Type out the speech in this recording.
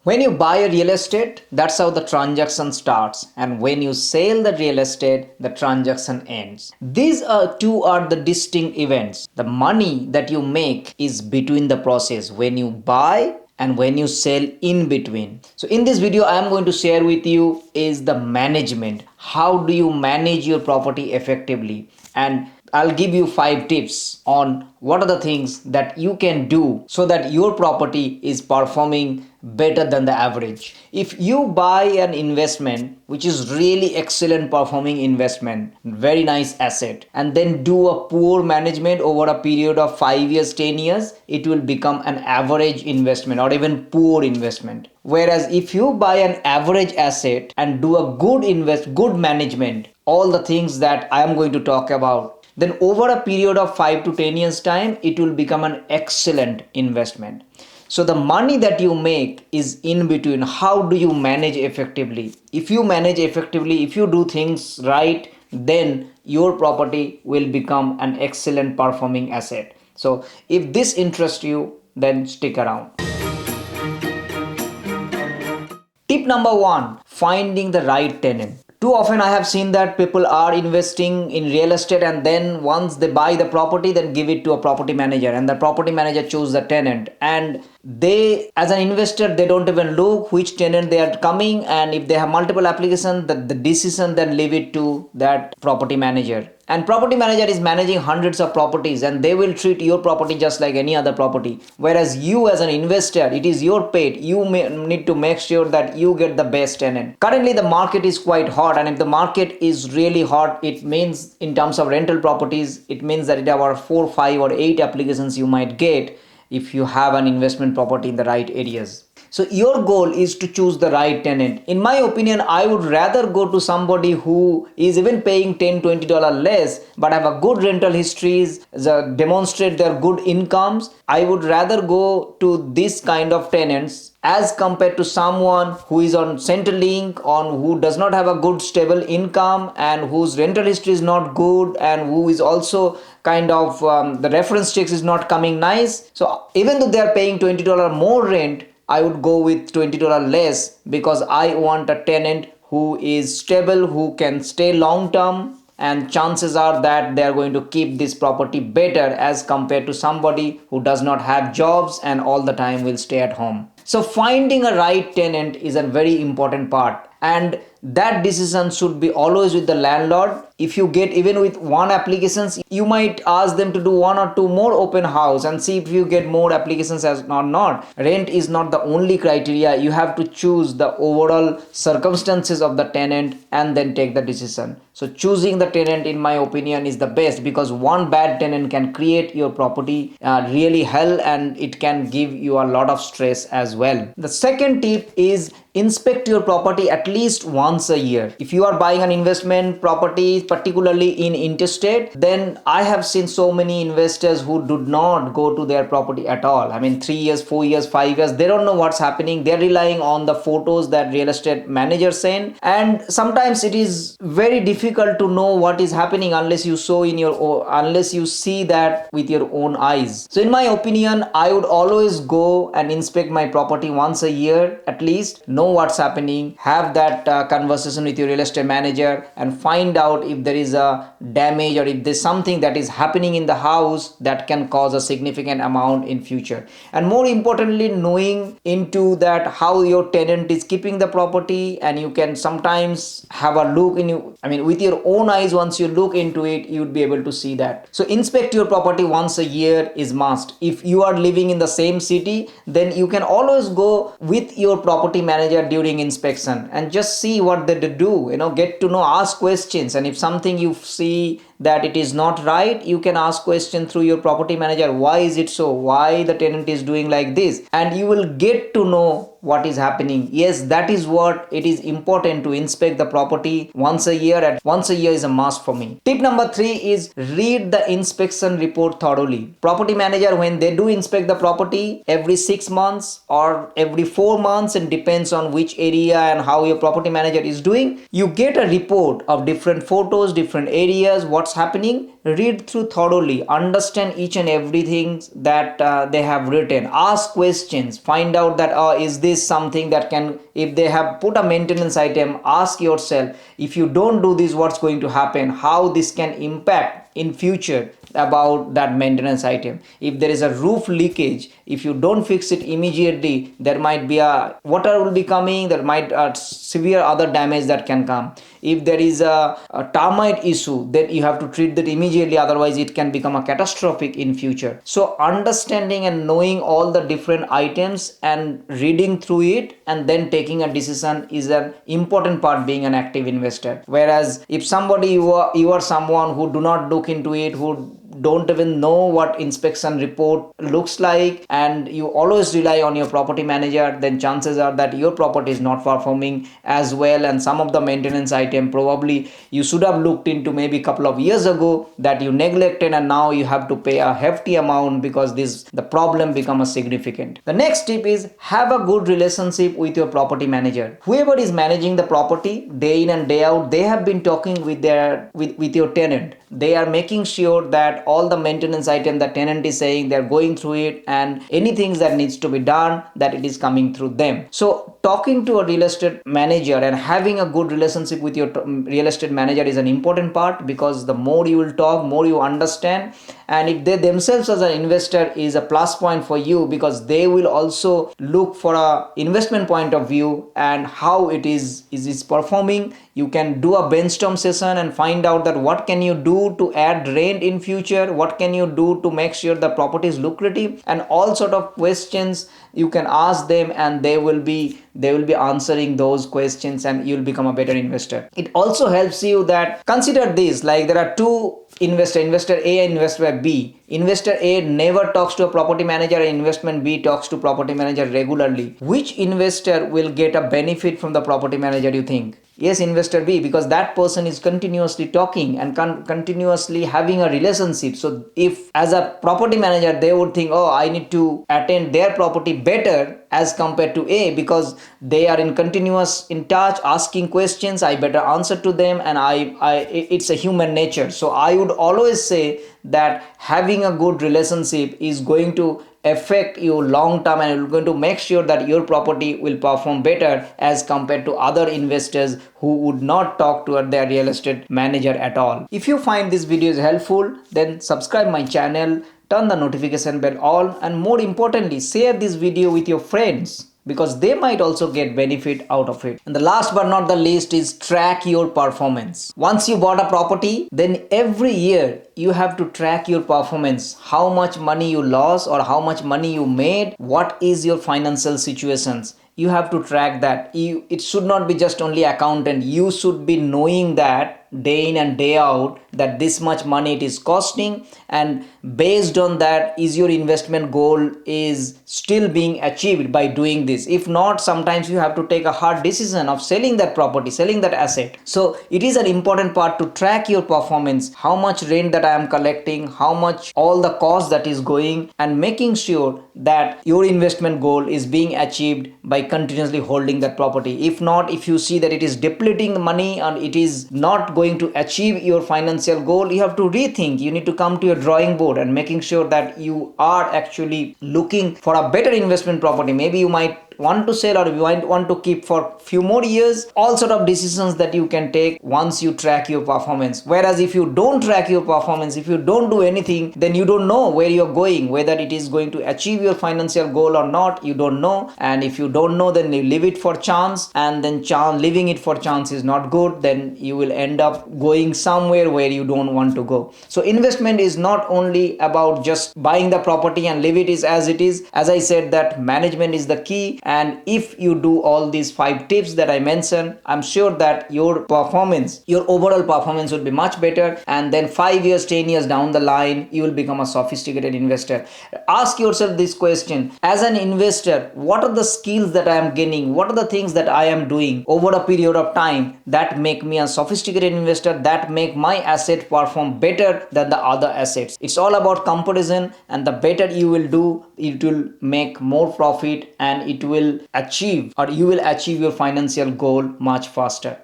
When you buy a real estate, that's how the transaction starts, and when you sell the real estate, the transaction ends. These two are the distinct events. The money that you make is between the process when you buy and when you sell in between. So in this video I am going to share with you is the management. How do you manage your property effectively? And I'll give you 5 tips on what are the things that you can do so that your property is performing better than the average. If you buy an investment which is really excellent performing investment, very nice asset, and then do a poor management over a period of 5 years, 10 years, it will become an average investment or even poor investment. Whereas if you buy an average asset and do a good management, all the things that I am going to talk about, then over a period of 5 to 10 years time, it will become an excellent investment. So the money that you make is in between. How do you manage effectively? If you manage effectively, if you do things right, then your property will become an excellent performing asset. So if this interests you, then stick around. Tip number one, finding the right tenant. Too often I have seen that people are investing in real estate and then once they buy the property, then give it to a property manager and the property manager choose the tenant. And they, as an investor, they don't even look which tenant they are coming, and if they have multiple applications, the decision then leave it to that property manager. And property manager is managing hundreds of properties and they will treat your property just like any other property. Whereas you as an investor, it is your pet. You need to make sure that you get the best tenant. Currently the market is quite hot, and if the market is really hot, it means in terms of rental properties, it means that there are 4, 5 or 8 applications you might get if you have an investment property in the right areas. So your goal is to choose the right tenant. In my opinion, I would rather go to somebody who is even paying $10-20 less but have a good rental histories, demonstrate their good incomes. I would rather go to this kind of tenants as compared to someone who is on Centrelink, on who does not have a good stable income and whose rental history is not good, and who is also kind of the reference checks is not coming nice. So even though they are paying $20 more rent, I would go with $20 less because I want a tenant who is stable, who can stay long term, and chances are that they are going to keep this property better as compared to somebody who does not have jobs and all the time will stay at home. So finding a right tenant is a very important part, and that decision should be always with the landlord. If you get even with one applications, you might ask them to do one or two more open house and see if you get more applications as or not. Rent is not the only criteria. You have to choose the overall circumstances of the tenant and then take the decision. So choosing the tenant, in my opinion, is the best, because one bad tenant can create your property really hell, and it can give you a lot of stress as well. The second tip is inspect your property at least once a year. If you are buying an investment property, particularly in interstate, then I have seen so many investors who do not go to their property at all. I mean, 3 years, 4 years, 5 years, they don't know what's happening. They're relying on the photos that real estate managers send, and sometimes it is very difficult to know what is happening unless you unless you see that with your own eyes. So in my opinion, I would always go and inspect my property once a year at least, know what's happening, have that conversation with your real estate manager and find out if there is a damage or if there's something that is happening in the house that can cause a significant amount in future. And more importantly, knowing into that how your tenant is keeping the property, and you can sometimes have a look in you, I mean with your own eyes. Once you look into it, you would be able to see that. So inspect your property once a year is must. If you are living in the same city, then you can always go with your property manager during inspection and just see what they do, get to know, ask questions, and if something you see that it is not right, you can ask question through your property manager, why is it so, why the tenant is doing like this, and you will get to know what is happening. Yes, that is what it is important to inspect the property once a year. At once a year is a must for me. Tip number 3 is read the inspection report thoroughly. Property manager, when they do inspect the property every 6 months or every 4 months, and depends on which area and how your property manager is doing, you get a report of different photos, different areas, what's what's happening, read through thoroughly, understand each and everything that they have written, ask questions, find out that is this something that can, if they have put a maintenance item, ask yourself, if you don't do this, what's going to happen, how this can impact in future about that maintenance item. If there is a roof leakage, if you don't fix it immediately, there might be a water will be coming, there might severe other damage that can come. If there is a termite issue, then you have to treat that immediately, otherwise it can become a catastrophic in future. So understanding and knowing all the different items and reading through it and then taking a decision is an important part being an active investor. Whereas if somebody you are someone who do not look into it, who don't even know what inspection report looks like, and you always rely on your property manager, then chances are that your property is not performing as well, and some of the maintenance item probably you should have looked into maybe a couple of years ago that you neglected, and now you have to pay a hefty amount because the problem becomes significant. The next tip is have a good relationship with your property manager. Whoever is managing the property day in and day out, they have been talking with your tenant. They are making sure that all the maintenance item the tenant is saying, they're going through it, and anything that needs to be done, that it is coming through them. So talking to a real estate manager and having a good relationship with your real estate manager is an important part, because the more you will talk, more you understand, and if they themselves as an investor is a plus point for you, because they will also look for a investment point of view and how it is performing. You can do a brainstorm session and find out that what can you do to add rent in future, what can you do to make sure the property is lucrative, and all sort of questions you can ask them, and they will be answering those questions, and you'll become a better investor. It also helps you that, consider this, like there are two investor A and investor B. Investor A never talks to a property manager, and investment B talks to property manager regularly. Which investor will get a benefit from the property manager, you think? Yes, investor B, because that person is continuously talking and continuously having a relationship. So if as a property manager they would think, oh, I need to attend their property better as compared to A, because they are in touch, asking questions, I better answer to them, and it's a human nature. So I would always say that having a good relationship is going to affect you long term, and you're going to make sure that your property will perform better as compared to other investors who would not talk to their real estate manager at all. If you find this video is helpful, then subscribe my channel, turn the notification bell on, and more importantly, share this video with your friends, because they might also get benefit out of it. And the last but not the least is track your performance. Once you bought a property, then every year you have to track your performance. How much money you lost or how much money you made, what is your financial situations. You have to track that. It should not be just only accountant. You should be knowing that day in and day out that this much money it is costing, and based on that, is your investment goal is still being achieved by doing this. If not, sometimes you have to take a hard decision of selling that property, selling that asset. So it is an important part to track your performance, how much rent that I am collecting, how much all the cost that is going, and making sure that your investment goal is being achieved by continuously holding that property. If not, if you see that it is depleting money and it is not going to achieve your financial goal, you have to rethink. You need to come to your drawing board and making sure that you are actually looking for a better investment property. Maybe you might want to sell, or you might want to keep for few more years. All sort of decisions that you can take once you track your performance. Whereas if you don't track your performance, if you don't do anything, then you don't know where you're going, whether it is going to achieve your financial goal or not. You don't know, and if you don't know, then you leave it for chance, and then leaving it for chance is not good. Then you will end up going somewhere where you don't want to go. So investment is not only about just buying the property and leave it as it is. As I said, that management is the key, and if you do all these 5 tips that I mentioned, I'm sure that your overall performance will be much better, and then 5 years, 10 years down the line, you will become a sophisticated investor. Ask yourself this question: as an investor, what are the skills that I am gaining? What are the things that I am doing over a period of time that make me a sophisticated investor, that make my asset perform better than the other assets? It's all about comparison, and the better you will do, it will make more profit, and you will achieve your financial goal much faster.